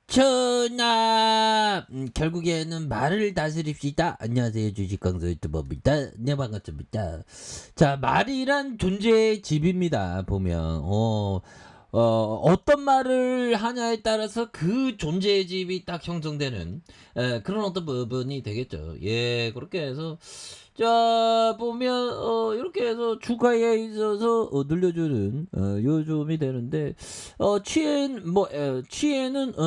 주산천하 결국에는 말을 다스립시다. 안녕하세요, 주식강사 유튜버입니다. 네, 반갑습니다. 자, 말이란 존재의 집입니다. 보면 어떤 말을 하냐에 따라서 그 존재의 집이 딱 형성되는 그런 어떤 부분이 되겠죠. 예, 그렇게 해서 자 보면 이렇게 해서 주가에 있어서 늘려주는 요즘이 되는데 취해는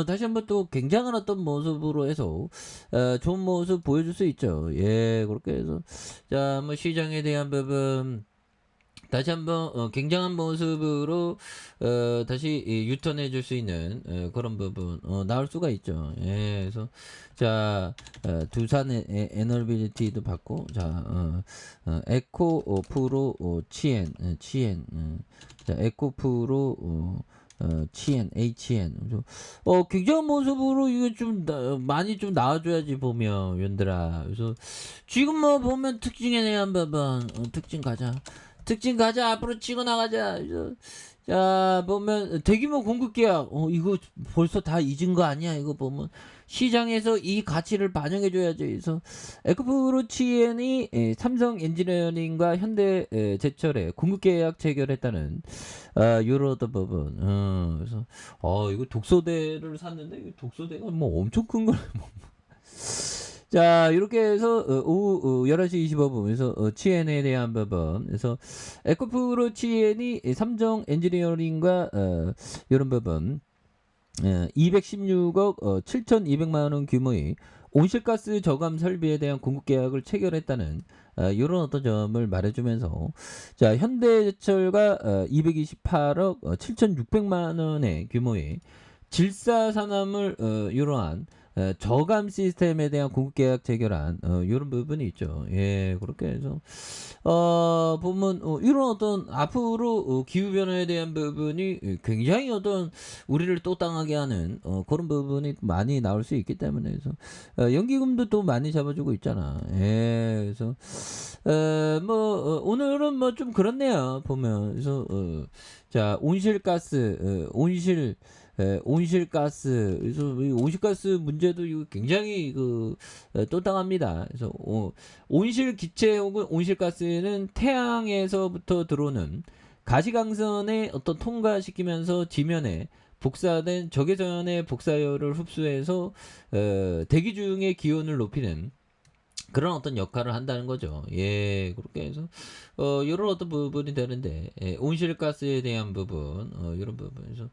다시 한번 또 굉장한 어떤 모습으로 해서 좋은 모습 보여줄 수 있죠. 예, 그렇게 해서 자 뭐 시장에 대한 부분 다시 한번 굉장한 모습으로 다시 유턴해 줄 수 있는 그런 부분 나올 수가 있죠. 예, 그래서 자 두산의 에너빌리티도 받고 자 에코 프로 치엔 자 에코 프로 치엔 HN 굉장한 모습으로 이거 좀 많이 좀 나와줘야지 보면 연들아. 그래서 지금 뭐 보면 특징에 대한 부분 특징 가자. 특징 가자. 앞으로 치고 나가자. 자 보면 대규모 공급 계약 이거 벌써 다 잊은 거 아니야. 이거 보면 시장에서 이 가치를 반영해 줘야죠. 그래서 에코프로치엔이 삼성 엔지니어링과 현대 제철에 공급 계약 체결했다는 요런 어떤 부분. 그래서 이거 독소대를 샀는데 이 독소대가 뭐 엄청 큰 걸. 자, 이렇게 해서 오후 11시 25분에서 치엔에 대한 부분. 그래서 에코프로 치엔이 삼성 엔지니어링과 이런 부분 216억 7,200만 원 규모의 온실가스 저감 설비에 대한 공급 계약을 체결했다는 이런 어떤 점을 말해주면서 자 현대제철과 228억 7,600만 원의 규모의 질사산화물 이러한 저감 시스템에 대한 공급 계약 체결한 이런 부분이 있죠. 예, 그렇게 해서 보면 이런 어떤 앞으로 기후 변화에 대한 부분이 굉장히 어떤 우리를 또 당하게 하는 그런 부분이 많이 나올 수 있기 때문에 그래서 연기금도 또 많이 잡아주고 있잖아. 예, 그래서 오늘은 뭐 좀 그렇네요. 보면 그래서 자 온실가스 온실가스 그래서 이 온실가스 문제도 이거 굉장히 또 당합니다. 그래서 온실 기체 혹은 온실가스는 태양에서부터 들어오는 가시광선에 어떤 통과시키면서 지면에 복사된 적외선의 복사열을 흡수해서 대기 중의 기온을 높이는 그런 어떤 역할을 한다는 거죠. 예, 그렇게 해서 이런 어떤 부분이 되는데 온실가스에 대한 부분 이런 부분에서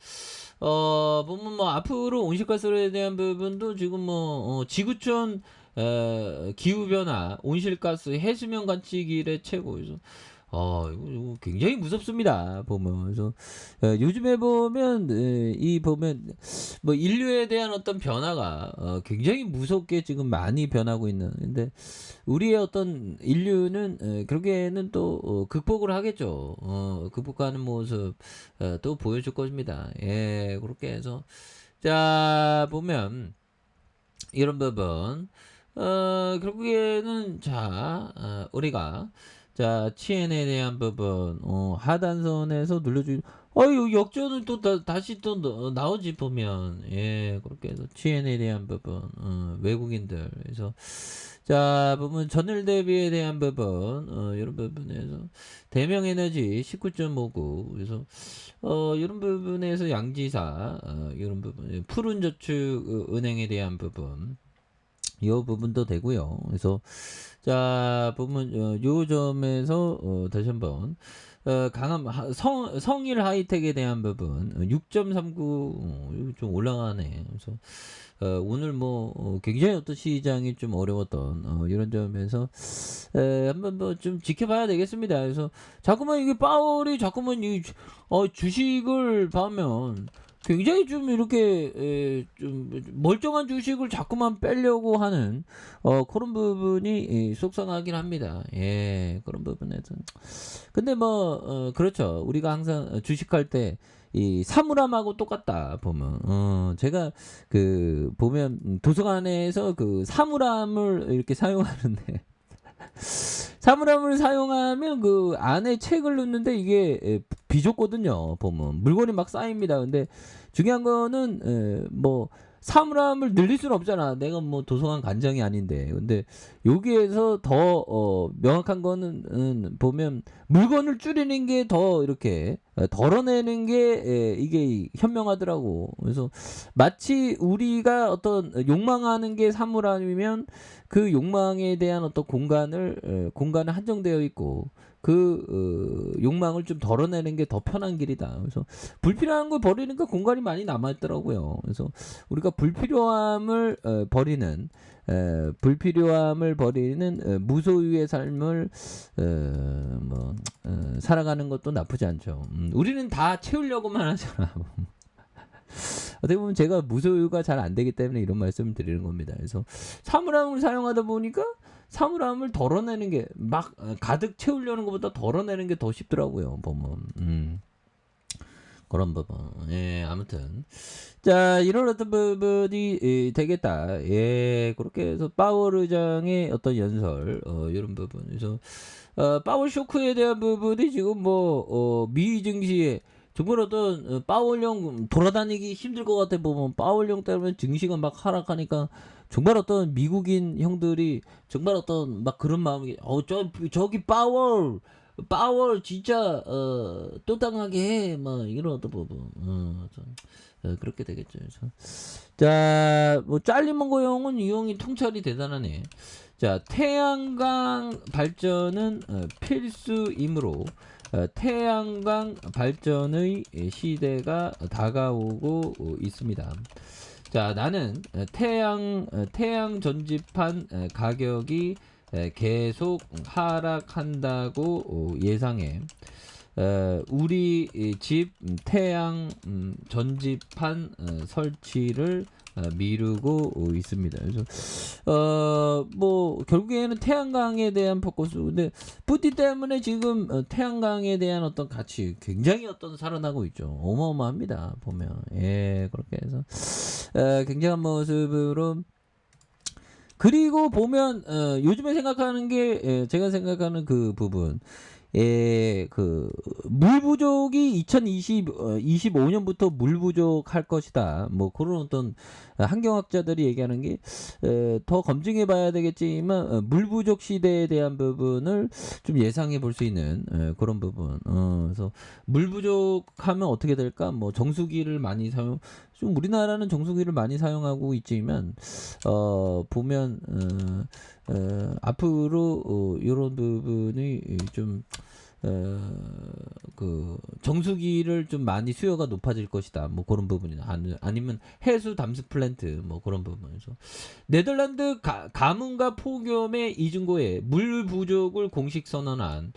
보면 뭐 앞으로 온실가스에 대한 부분도 지금 뭐 지구촌 기후 변화, 온실가스 해수면 관측일의 최고. 그래서 이거 굉장히 무섭습니다. 보면 그래서 요즘에 보면 이 보면 뭐 인류에 대한 어떤 변화가 굉장히 무섭게 지금 많이 변하고 있는. 근데 우리의 어떤 인류는 결국에는 또 극복을 하겠죠. 극복하는 모습 또 보여줄 것입니다. 예, 그렇게 해서 자 보면 이런 부분 결국에는 자 우리가 자 치엔에 대한 부분 하단선에서 눌러주 이 역전은 또 다시 또 나오지 보면 예 그렇게 해서 치엔에 대한 부분 외국인들 그래서 자 보면 전일 대비에 대한 부분 이런 부분에서 대명에너지 19.59 그래서 이런 부분에서 양지사 이런 부분 푸른저축 은행에 대한 부분 이 부분도 되고요. 그래서 자 보면 요 점에서 다시 한번 강한 성일 하이텍에 대한 부분 6.39 이거 좀 올라가네. 그래서 오늘 뭐 굉장히 어떤 시장이 좀 어려웠던 이런 점에서 한번 뭐 좀 지켜봐야 되겠습니다. 그래서 자꾸만 이게 파월이 자꾸만 이 주식을 보면 굉장히 좀 이렇게 좀 멀쩡한 주식을 자꾸만 빼려고 하는 그런 부분이 속상하긴 합니다. 예, 그런 부분에서. 근데 뭐 그렇죠. 우리가 항상 주식할 때 이 사물함하고 똑같다 보면 제가 보면 도서관에서 그 사물함을 이렇게 사용하는데 사물함을 사용하면 그 안에 책을 넣는데 이게 비좁거든요. 보면 물건이 막 쌓입니다. 근데 중요한 거는 뭐 사물함을 늘릴 수는 없잖아. 내가 뭐 도서관 관장이 아닌데. 근데 여기에서 더 명확한 거는 보면 물건을 줄이는 게 더 이렇게 덜어내는 게 이게 현명하더라고. 그래서 마치 우리가 어떤 욕망하는 게 사물함이면 그 욕망에 대한 어떤 공간은 한정되어 있고 욕망을 좀 덜어내는 게 더 편한 길이다. 그래서 불필요한 걸 버리니까 공간이 많이 남아 있더라고요. 그래서 우리가 불필요함을 버리는 무소유의 삶을 살아가는 것도 나쁘지 않죠. 우리는 다 채우려고만 하잖아. 어떻게 보면 제가 무소유가 잘 안 되기 때문에 이런 말씀을 드리는 겁니다. 그래서 사물함을 사용하다 보니까 사물함을 덜어내는 게 막 가득 채우려는 것보다 덜어내는 게 더 쉽더라고요. 보면 그런 부분. 예, 아무튼 자 이런 어떤 부분이 되겠다. 예, 그렇게 해서 파월 의장의 어떤 연설 이런 부분. 그래서 파월 쇼크에 대한 부분이 지금 미 증시에 정말 어떤 파월령 돌아다니기 힘들 것 같아 보면 파월령 때문에 증시가 막 하락하니까 정말 어떤 미국인 형들이 정말 어떤 막 그런 마음이 저기 파월 진짜 또 당하게 해 막 이런 어떤 부분 그렇게 되겠죠. 그래서 자뭐 잘리면 고용은 이 형이 통찰이 대단하네. 자 태양광 발전은 필수이므로 태양광 발전의 시대가 다가오고 있습니다. 자, 나는 태양 전지판 가격이 계속 하락한다고 예상해. 우리 집 태양 전지판 설치를 미루고 있습니다. 그래서 뭐 결국에는 태양광에 대한 포커스. 근데 푸틴 때문에 지금 태양광에 대한 어떤 가치 굉장히 어떤 살아나고 있죠. 어마어마합니다. 보면 예 그렇게 해서 굉장한 모습으로. 그리고 보면 요즘에 생각하는 게 제가 생각하는 그 부분. 물 부족이 25년부터 물 부족할 것이다. 뭐 그런 어떤 환경학자들이 얘기하는 게 더 검증해 봐야 되겠지만 물 부족 시대에 대한 부분을 좀 예상해 볼 수 있는 그런 부분. 그래서 물 부족하면 어떻게 될까? 뭐 정수기를 많이 좀 우리나라는 정수기를 많이 사용하고 있지만 보면 앞으로 이런 부분이 좀 정수기를 좀 많이 수요가 높아질 것이다. 뭐 그런 부분이나 아니면 해수 담수 플랜트 뭐 그런 부분에서 네덜란드 가뭄과 폭염의 이중고에 물 부족을 공식 선언한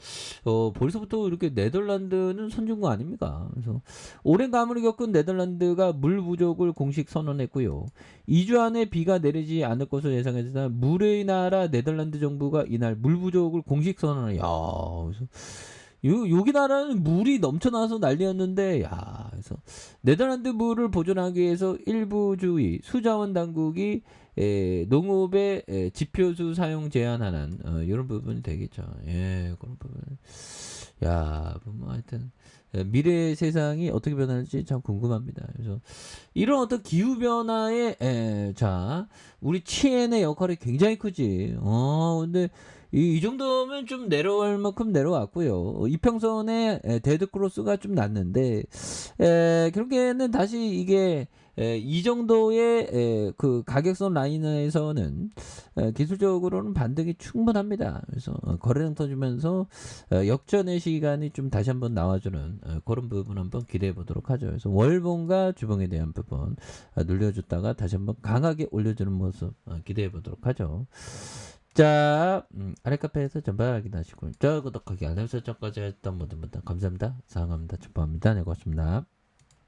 벌써부터 이렇게 네덜란드는 선진국 아닙니까? 그래서 오랜 가뭄을 겪은 네덜란드가 물 부족을 공식 선언했고요. 2주 안에 비가 내리지 않을 것으로 예상했으나 물의 나라 네덜란드 정부가 이날 물 부족을 공식 선언을 그래서 여기 나라는 물이 넘쳐나서 난리였는데 그래서 네덜란드 물을 보존하기 위해서 일부 주의 수자원 당국이 농업의 지표수 사용 제한하는 이런 부분이 되겠죠. 예, 그런 부분. 뭐 하여튼 미래 세상이 어떻게 변할지 참 궁금합니다. 그래서 이런 어떤 기후 변화에 우리 치엔의 역할이 굉장히 크지. 근데 이 정도면 좀 내려올 만큼 내려왔고요. 이평선의 데드크로스가 좀 났는데 결국에는 다시 이게 이 정도의 그 가격선 라인에서는 기술적으로는 반등이 충분합니다. 그래서 거래량 터지면서 역전의 시간이 좀 다시 한번 나와주는 그런 부분 한번 기대해 보도록 하죠. 그래서 월봉과 주봉에 대한 부분 눌려줬다가 다시 한번 강하게 올려주는 모습 기대해 보도록 하죠. 자, 아래 카페에서 전방 확인하시고, 구독하기, 알람 설정까지 했던 모든 분들 감사합니다. 사랑합니다. 축복합니다. 네, 고맙습니다.